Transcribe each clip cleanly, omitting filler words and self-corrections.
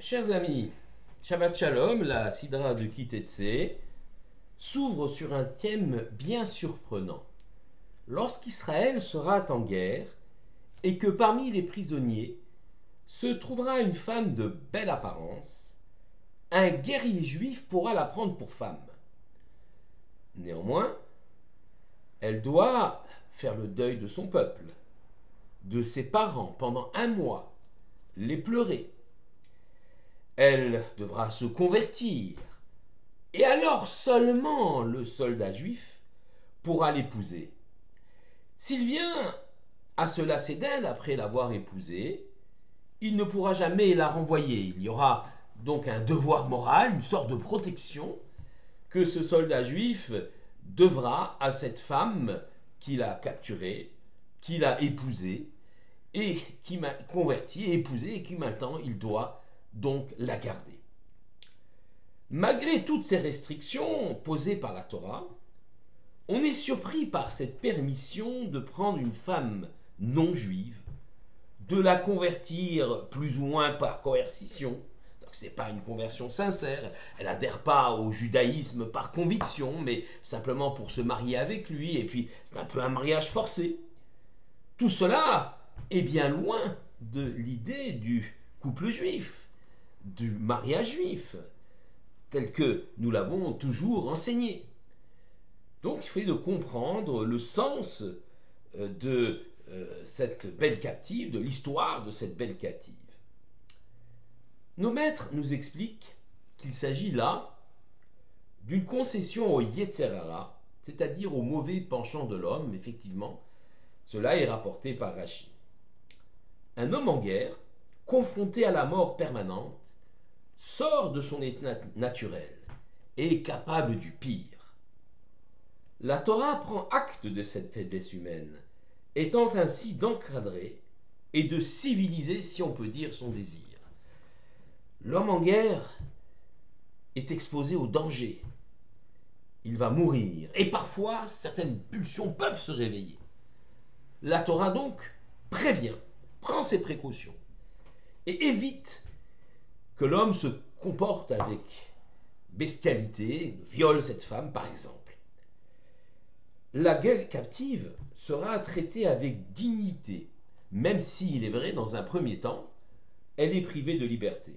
Chers amis, Shabbat Shalom, la Sidra de Kitetse, s'ouvre sur un thème bien surprenant. Lorsqu'Israël sera en guerre et que parmi les prisonniers se trouvera une femme de belle apparence, un guerrier juif pourra la prendre pour femme. Néanmoins, elle doit faire le deuil de son peuple, de ses parents pendant un mois, les pleurer. Elle devra se convertir, et alors seulement le soldat juif pourra l'épouser. S'il vient à se lasser d'elle après l'avoir épousée, il ne pourra jamais la renvoyer. Il y aura donc un devoir moral, une sorte de protection que ce soldat juif devra à cette femme qu'il a capturée, qu'il a épousée, et qui m'a converti et épousé, et qui maintenant il doit donc la garder. Malgré toutes ces restrictions posées par la Torah, on est surpris par cette permission de prendre une femme non juive, de la convertir plus ou moins par coercition. Ce n'est pas une conversion sincère, elle n'adhère pas au judaïsme par conviction, mais simplement pour se marier avec lui, et puis c'est un peu un mariage forcé. Tout cela est bien loin de l'idée du couple juif, du mariage juif, tel que nous l'avons toujours enseigné. Donc il faut de comprendre le sens de cette belle captive, de l'histoire de cette belle captive. Nos maîtres nous expliquent qu'il s'agit là d'une concession au Yetzer Hara, c'est-à-dire au mauvais penchant de l'homme, effectivement. Cela est rapporté par Rashi. Un homme en guerre, confronté à la mort permanente, sort de son état naturel et est capable du pire. La Torah prend acte de cette faiblesse humaine et tente ainsi d'encadrer et de civiliser, si on peut dire, son désir. L'homme en guerre est exposé au danger. Il va mourir et parfois certaines pulsions peuvent se réveiller. La Torah donc prévient, prend ses précautions et évite que l'homme se comporte avec bestialité, viole cette femme par exemple. La gueule captive sera traitée avec dignité, même si, il est vrai, dans un premier temps, elle est privée de liberté.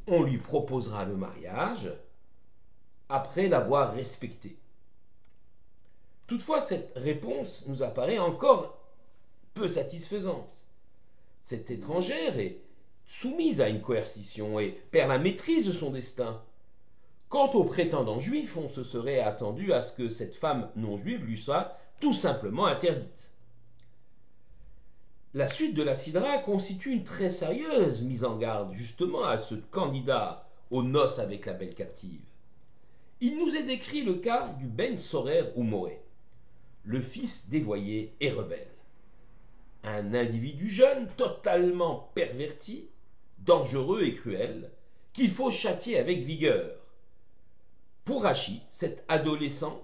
On lui proposera le mariage après l'avoir respectée. Toutefois, cette réponse nous apparaît encore peu satisfaisante. Cette étrangère est soumise à une coercition et perd la maîtrise de son destin. Quant aux prétendants juifs, on se serait attendu à ce que cette femme non juive lui soit tout simplement interdite. La suite de la Sidra constitue une très sérieuse mise en garde justement à ce candidat aux noces avec la belle captive. Il nous est décrit le cas du Ben Sorer ou Moé, le fils dévoyé et rebelle. Un individu jeune, totalement perverti, dangereux et cruel, qu'il faut châtier avec vigueur. Pour Rashi, cet adolescent,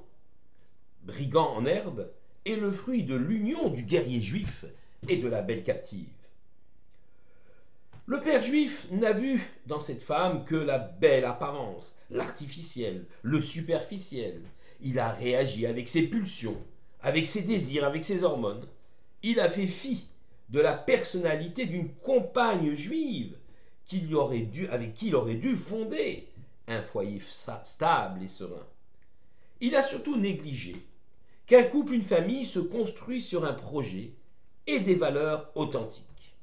brigand en herbe, est le fruit de l'union du guerrier juif et de la belle captive. Le père juif n'a vu dans cette femme que la belle apparence, l'artificiel, le superficiel. Il a réagi avec ses pulsions, avec ses désirs, avec ses hormones. Il a fait fi de la personnalité d'une compagne juive avec qui il aurait dû fonder un foyer stable et serein. Il a surtout négligé qu'un couple, une famille se construit sur un projet et des valeurs authentiques.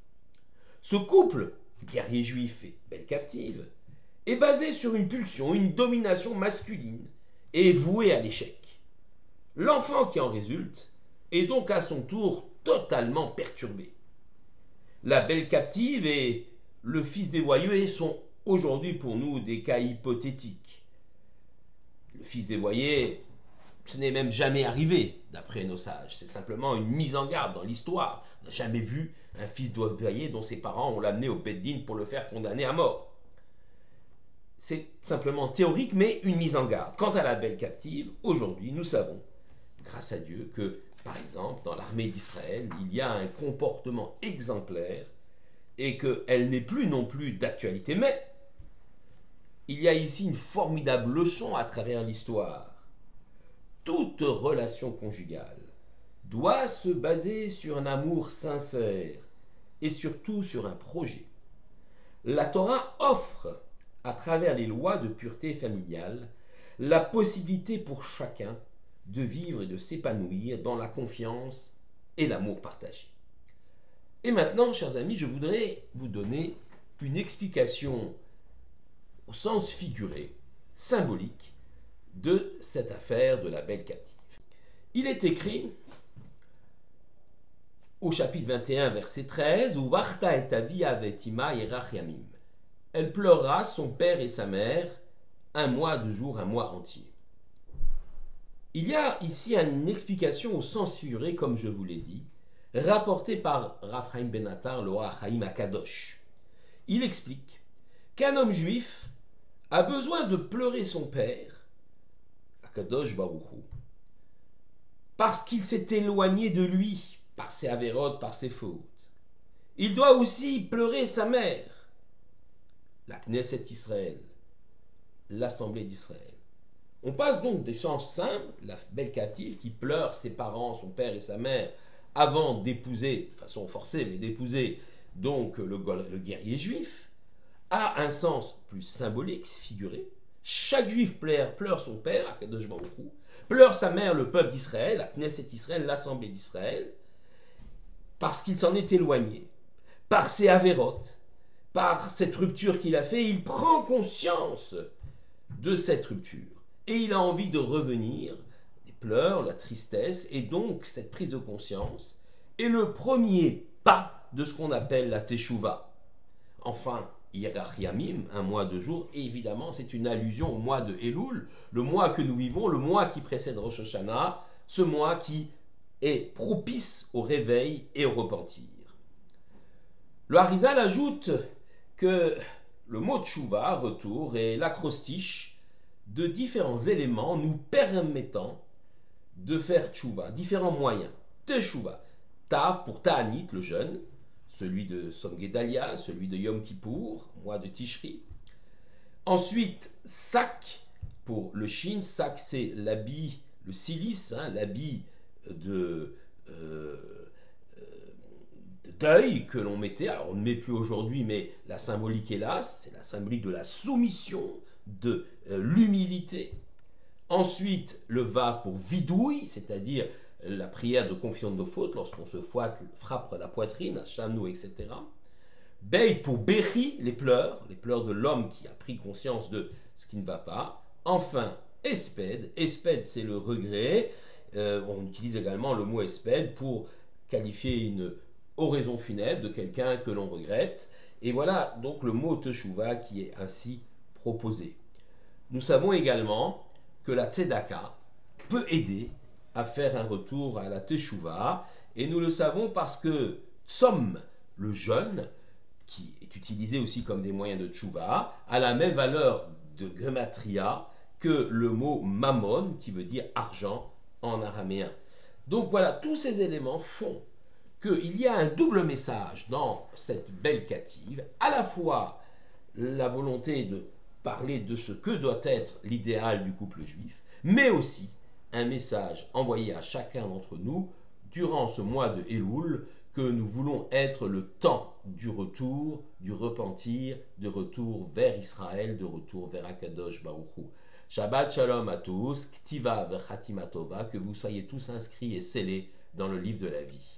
Ce couple, guerrier juif et belle captive, est basé sur une pulsion, une domination masculine et est voué à l'échec. L'enfant qui en résulte est donc à son tour totalement perturbé. La belle captive et le fils dévoyé sont aujourd'hui pour nous des cas hypothétiques. Le fils dévoyé, ce n'est même jamais arrivé, d'après nos sages. C'est simplement une mise en garde dans l'histoire. On n'a jamais vu un fils dévoyé dont ses parents ont l'amené au Beddin pour le faire condamner à mort. C'est simplement théorique, mais une mise en garde. Quant à la belle captive, aujourd'hui, nous savons, grâce à Dieu, que, par exemple, dans l'armée d'Israël, il y a un comportement exemplaire et qu'elle n'est plus non plus d'actualité. Mais il y a ici une formidable leçon à travers l'histoire. Toute relation conjugale doit se baser sur un amour sincère et surtout sur un projet. La Torah offre, à travers les lois de pureté familiale, la possibilité pour chacun de vivre et de s'épanouir dans la confiance et l'amour partagé. Et maintenant, chers amis, je voudrais vous donner une explication au sens figuré, symbolique, de cette affaire de la belle captive. Il est écrit au chapitre 21, verset 13, « Uvarta et avia vetima yerach yamim » Elle pleurera son père et sa mère un mois de jour, un mois entier. Il y a ici une explication au sens figuré, comme je vous l'ai dit, rapportée par Rav Chaim Ben Attar, le Or HaChaim HaKadosh. Il explique qu'un homme juif a besoin de pleurer son père, HaKadosh Baruch Hu, parce qu'il s'est éloigné de lui, par ses avérotes, par ses fautes. Il doit aussi pleurer sa mère, la Knesset Israël, l'Assemblée d'Israël. On passe donc du sens simple, la belle captive qui pleure ses parents, son père et sa mère, avant d'épouser, de façon forcée, mais d'épouser donc le guerrier juif, a un sens plus symbolique, figuré. Chaque juif pleure son père, Akadosh Baruch Hu, pleure sa mère, le peuple d'Israël, la Knesset Israël, l'Assemblée d'Israël, parce qu'il s'en est éloigné, par ses avérotes, par cette rupture qu'il a fait, il prend conscience de cette rupture. Et il a envie de revenir, les pleurs, la tristesse, et donc cette prise de conscience est le premier pas de ce qu'on appelle la Teshuvah. Enfin, Yerach Yamim, un mois de jours, et évidemment c'est une allusion au mois de Elul, le mois que nous vivons, le mois qui précède Rosh Hashanah, ce mois qui est propice au réveil et au repentir. Le Harizal ajoute que le mot Teshuvah, retour, est l'acrostiche de différents éléments nous permettant de faire Teshuvah, différents moyens. Teshuvah, Tav pour Ta'anit, le jeûne, celui de Som Gedalia, celui de Yom Kippour, mois de Tishri. Ensuite, Sak pour le Shin, Sak c'est l'habit, le silice, l'habit de deuil que l'on mettait, alors on ne met plus aujourd'hui, mais la symbolique est là, c'est la symbolique de la soumission, de l'humilité. Ensuite, le Vav pour vidouille, c'est-à-dire la prière de confession de nos fautes, lorsqu'on se frappe la poitrine, Shanou, etc. Beit pour Bechi, les pleurs de l'homme qui a pris conscience de ce qui ne va pas. Enfin, Esped, Esped c'est le regret, on utilise également le mot Esped pour qualifier une oraison funèbre de quelqu'un que l'on regrette. Et voilà donc le mot Teshuvah qui est ainsi proposé. Nous savons également que la Tzedaka peut aider à faire un retour à la Teshuvah, et nous le savons parce que Tzom, le jeûne, qui est utilisé aussi comme des moyens de Teshuvah, a la même valeur de gematria que le mot mammon, qui veut dire argent en araméen. Donc voilà, tous ces éléments font qu'il y a un double message dans cette belle captive, à la fois la volonté de parler de ce que doit être l'idéal du couple juif, mais aussi un message envoyé à chacun d'entre nous durant ce mois de Elul, que nous voulons être le temps du retour, du repentir, de retour vers Israël, de retour vers Akadosh Baruch Hu. Shabbat Shalom à tous, Ktiva V'Chatima Tova, que vous soyez tous inscrits et scellés dans le livre de la vie.